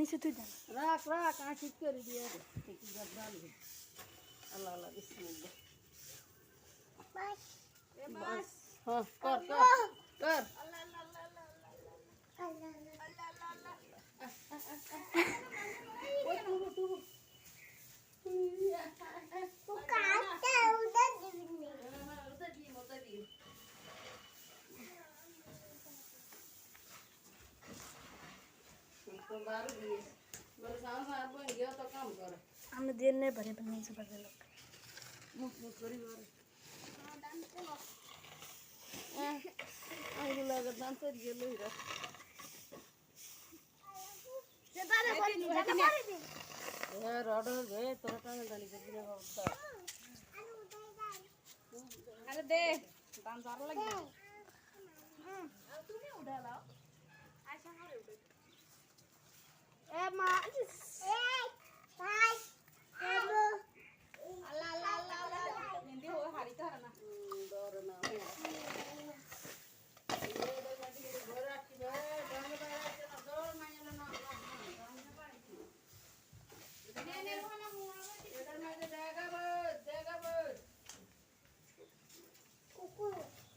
নিচে তুই দেন রাখ রাখ আমি ঠিক করে দিয়ে ঠিক ডালবি আল্লাহ আল্লাহ বিসমিল্লাহ বাস বাস হ্যাঁ কর কর কর আল্লাহ ওই তুবু তুবু কাটা উড়ে দিবি ওটা দি ওটা দি तो बाहर गए मेरे सामने आप बन गया तो काम कर আমি দিয়ে নে ভরে বানিয়েছে বাজে লোক मुख मुख करी बाहर দান তো आगे लगा दांत से गेलो हिरा সে দাদা করে দি দাদা করে দি ए रॉडर गए तोरा टांगे डाली कर दिया बाबा আরে দে দাম জারা লাগবে তুমি উড়া লাও আশা করে উড়ে এ মা এই ভাই আবু আল্লাহ আল্লাহ আল্লাহ হিন্দি ও হারিতে হারা না डर ना ये दे मत ये घर आती है डांग बाहर से ना डर माने ना ना ने ने होना मुआ इधर में जाएगा बस কুকু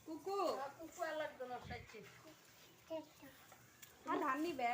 কুকু कुकु अलग दोनों सच्ची কেটা আর ধান নিবে